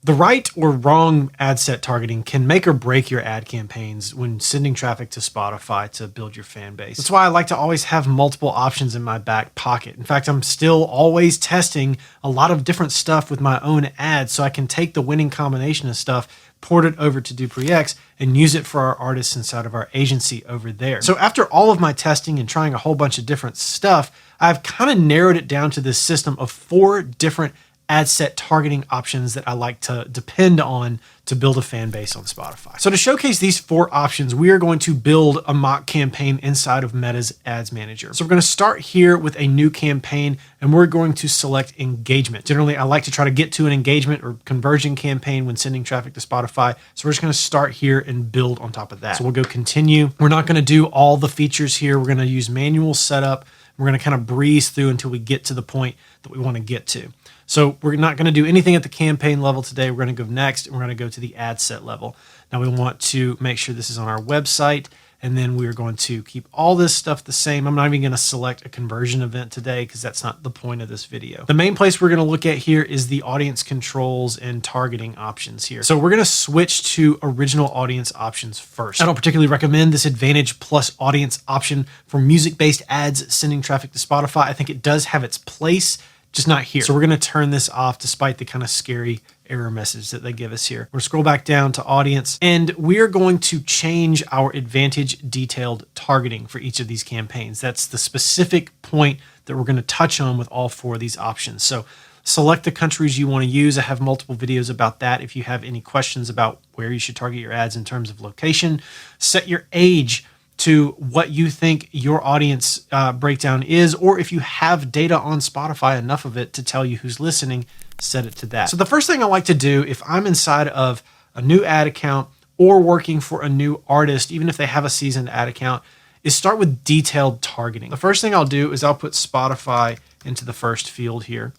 The right or wrong ad set targeting can make or break your ad campaigns when sending traffic to Spotify to build your fan base. That's why I like to always have multiple options in my back pocket. In fact, I'm still always testing a lot of different stuff with my own ads so I can take the winning combination of stuff, port it over to DuPree and use it for our artists inside of our agency over there. So after all of my testing and trying a whole bunch of different stuff, I've kind of narrowed it down to this system of 4 different ad set targeting options that I like to depend on to build a fan base on Spotify. So to showcase these 4 options, we are going to build a mock campaign inside of Meta's Ads Manager. So we're going to start here with a new campaign and we're going to select engagement. Generally, I like to try to get to an engagement or conversion campaign when sending traffic to Spotify. So we're just going to start here and build on top of that. So we'll go continue. We're not going to do all the features here. We're going to use manual setup. We're going to kind of breeze through until we get to the point that we want to get to. So we're not going to do anything at the campaign level today. We're going to go next and we're going to go to the ad set level. Now we want to make sure this is on our website, and then we're going to keep all this stuff the same. I'm not even going to select a conversion event today because that's not the point of this video. The main place we're going to look at here is the audience controls and targeting options here. So we're going to switch to original audience options first. I don't particularly recommend this Advantage Plus audience option for music-based ads sending traffic to Spotify. I think it does have its place, just not here. So we're going to turn this off despite the kind of scary error message that they give us here. We'll scroll back down to audience and we're going to change our advantage detailed targeting for each of these campaigns. That's the specific point that we're going to touch on with all 4 of these options. So select the countries you want to use. I have multiple videos about that. If you have any questions about where you should target your ads in terms of location, set your age to what you think your audience breakdown is, or if you have data on Spotify, enough of it to tell you who's listening, set it to that. So the first thing I like to do if I'm inside of a new ad account or working for a new artist, even if they have a seasoned ad account, is start with detailed targeting. The first thing I'll do is I'll put Spotify into the first field here.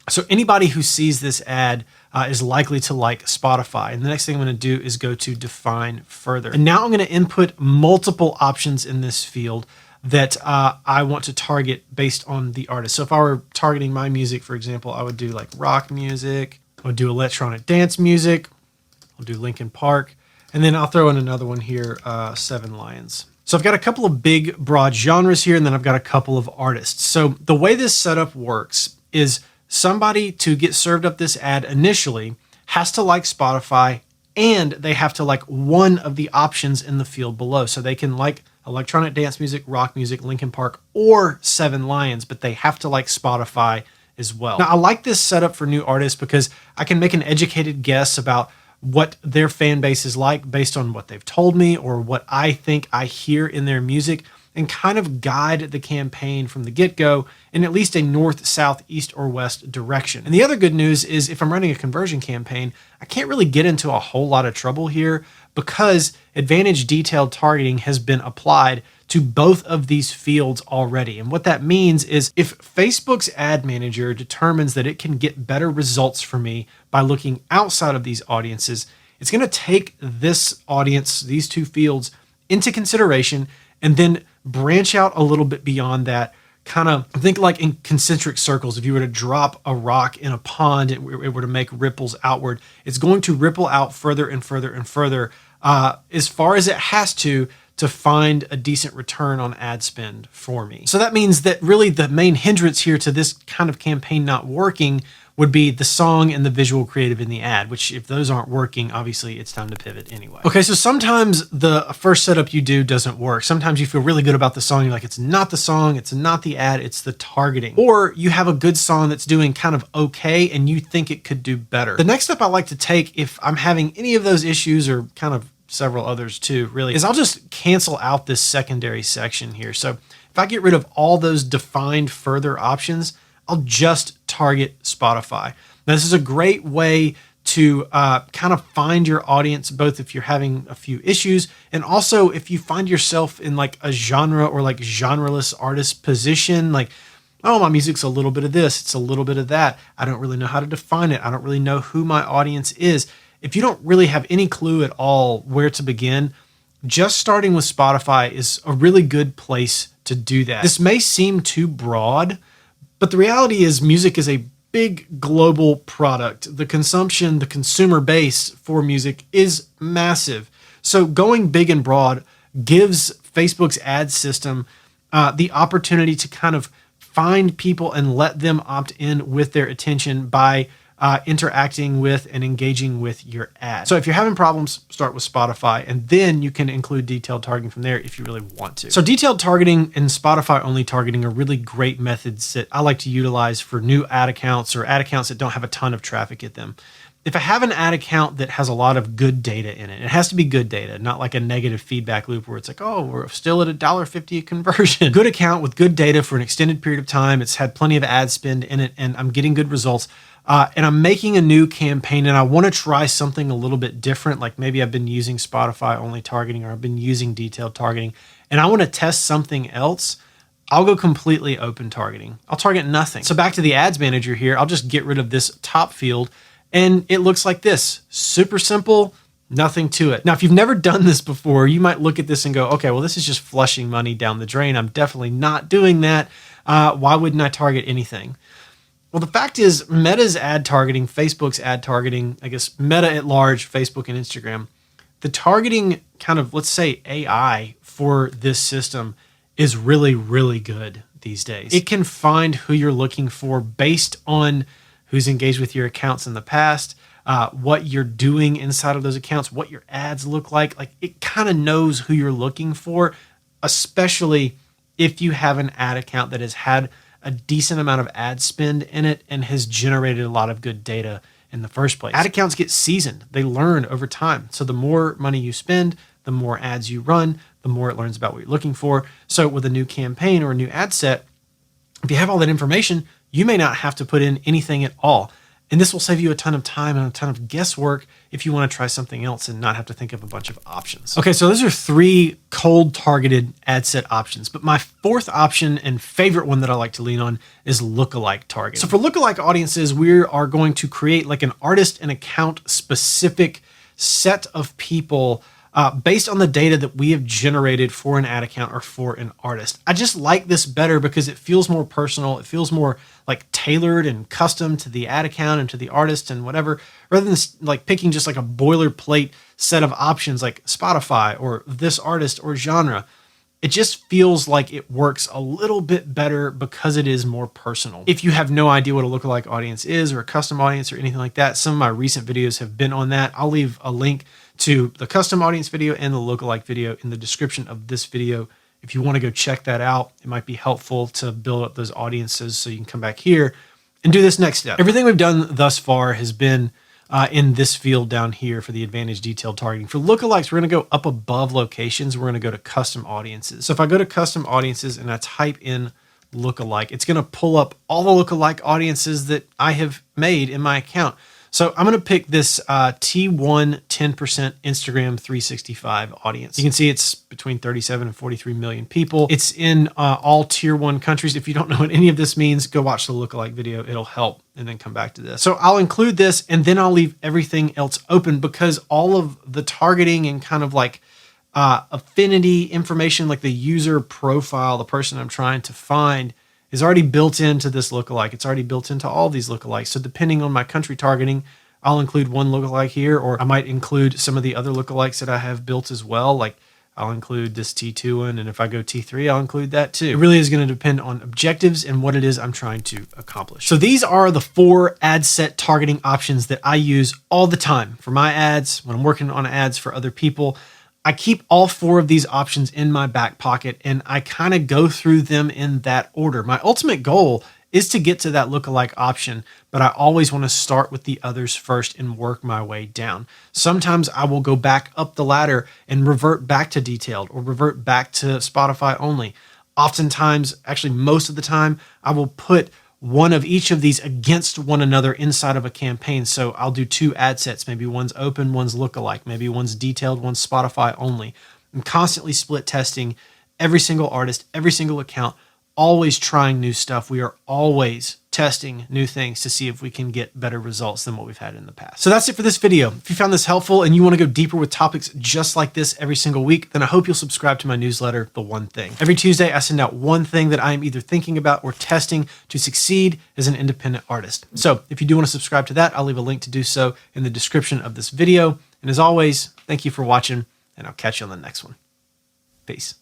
So anybody who sees this ad is likely to like Spotify. And the next thing I'm going to do is go to define further. And now I'm going to input multiple options in this field that I want to target based on the artist. So if I were targeting my music, for example, I would do like rock music. I would do electronic dance music. I'll do Linkin Park. And then I'll throw in another one here, 7 Lions. So I've got a couple of big, broad genres here, and then I've got a couple of artists. So the way this setup works is somebody to get served up this ad initially has to like Spotify and they have to like one of the options in the field below. So they can like electronic dance music, rock music, Linkin Park, or 7 Lions, but they have to like Spotify as well. Now I like this setup for new artists because I can make an educated guess about what their fan base is like based on what they've told me or what I think I hear in their music, and kind of guide the campaign from the get-go in at least a north, south, east, or west direction. And the other good news is if I'm running a conversion campaign, I can't really get into a whole lot of trouble here because Advantage Detailed Targeting has been applied to both of these fields already. And what that means is if Facebook's ad manager determines that it can get better results for me by looking outside of these audiences, it's going to take this audience, these 2 fields, into consideration and then branch out a little bit beyond that. Kind of think like in concentric circles. If you were to drop a rock in a pond, it were to make ripples outward, it's going to ripple out further and further and further as far as it has to find a decent return on ad spend for me. So that means that really the main hindrance here to this kind of campaign not working would be the song and the visual creative in the ad, which if those aren't working, obviously it's time to pivot anyway. Okay, so sometimes the first setup you do doesn't work. Sometimes you feel really good about the song. You're like, it's not the song, it's not the ad, it's the targeting. Or you have a good song that's doing kind of okay and you think it could do better. The next step I like to take if I'm having any of those issues, or kind of several others too, really, is I'll just cancel out this secondary section here. So if I get rid of all those defined further options, I'll just target Spotify. Now, this is a great way to kind of find your audience, both if you're having a few issues and also if you find yourself in like a genre or like genreless artist position, like, oh, my music's a little bit of this, it's a little bit of that. I don't really know how to define it. I don't really know who my audience is. If you don't really have any clue at all where to begin, just starting with Spotify is a really good place to do that. This may seem too broad, but the reality is music is a big global product. The consumption, the consumer base for music is massive. So going big and broad gives Facebook's ad system the opportunity to kind of find people and let them opt in with their attention by interacting with and engaging with your ad. So if you're having problems, start with Spotify, and then you can include detailed targeting from there if you really want to. So detailed targeting and Spotify only targeting are really great methods that I like to utilize for new ad accounts or ad accounts that don't have a ton of traffic at them. If I have an ad account that has a lot of good data in it, it has to be good data, not like a negative feedback loop where it's like, oh, we're still at $1.50 a conversion. Good account with good data for an extended period of time. It's had plenty of ad spend in it, and I'm getting good results. And I'm making a new campaign, and I want to try something a little bit different. Like maybe I've been using Spotify only targeting, or I've been using detailed targeting, and I want to test something else. I'll go completely open targeting. I'll target nothing. So back to the ads manager here, I'll just get rid of this top field. And it looks like this, super simple, nothing to it. Now, if you've never done this before, you might look at this and go, okay, well, this is just flushing money down the drain. I'm definitely not doing that. Why wouldn't I target anything? Well, the fact is Meta's ad targeting, Facebook's ad targeting, I guess Meta at large, Facebook and Instagram, the targeting kind of, let's say AI for this system is really, really good these days. It can find who you're looking for based on who's engaged with your accounts in the past, what you're doing inside of those accounts, what your ads look like. Like it kind of knows who you're looking for, especially if you have an ad account that has had a decent amount of ad spend in it and has generated a lot of good data in the first place. Ad accounts get seasoned. They learn over time. So the more money you spend, the more ads you run, the more it learns about what you're looking for. So with a new campaign or a new ad set, if you have all that information, you may not have to put in anything at all. And this will save you a ton of time and a ton of guesswork if you want to try something else and not have to think of a bunch of options. Okay, so those are 3 cold targeted ad set options. But my 4th option and favorite one that I like to lean on is lookalike targeting. So for lookalike audiences, we are going to create like an artist and account specific set of people based on the data that we have generated for an ad account or for an artist. I just like this better because it feels more personal. It feels more like tailored and custom to the ad account and to the artist and whatever, rather than like picking just like a boilerplate set of options like Spotify or this artist or genre. It just feels like it works a little bit better because it is more personal. If you have no idea what a lookalike audience is or a custom audience or anything like that, some of my recent videos have been on that. I'll leave a link to the custom audience video and the lookalike video in the description of this video. If you want to go check that out, it might be helpful to build up those audiences so you can come back here and do this next step. Everything we've done thus far has been in this field down here for the advantage detailed targeting. For lookalikes, we're going to go up above locations. We're going to go to custom audiences. So if I go to custom audiences and I type in lookalike, it's going to pull up all the lookalike audiences that I have made in my account. So I'm going to pick this T1 10% Instagram 365 audience. You can see it's between 37 and 43 million people. It's in all tier 1 countries. If you don't know what any of this means, go watch the lookalike video. It'll help, and then come back to this. So I'll include this, and then I'll leave everything else open because all of the targeting and kind of like affinity information, like the user profile, the person I'm trying to find, is already built into this lookalike. It's already built into all these lookalikes. So depending on my country targeting, I'll include one lookalike here, or I might include some of the other lookalikes that I have built as well. Like I'll include this T2 one, and if I go T3, I'll include that too. It really is going to depend on objectives and what it is I'm trying to accomplish. So these are the 4 ad set targeting options that I use all the time for my ads, when I'm working on ads for other people. I keep all 4 of these options in my back pocket, and I kind of go through them in that order. My ultimate goal is to get to that lookalike option, but I always want to start with the others first and work my way down. Sometimes I will go back up the ladder and revert back to detailed or revert back to Spotify only. Oftentimes, actually most of the time, I will put one of each of these against one another inside of a campaign. So I'll do 2 ad sets. Maybe one's open, one's lookalike. Maybe one's detailed, one's Spotify only. I'm constantly split testing every single artist, every single account, always trying new stuff. We are always testing new things to see if we can get better results than what we've had in the past. So that's it for this video. If you found this helpful and you want to go deeper with topics just like this every single week, then I hope you'll subscribe to my newsletter, The One Thing. Every Tuesday, I send out one thing that I am either thinking about or testing to succeed as an independent artist. So if you do want to subscribe to that, I'll leave a link to do so in the description of this video. And as always, thank you for watching, and I'll catch you on the next one. Peace.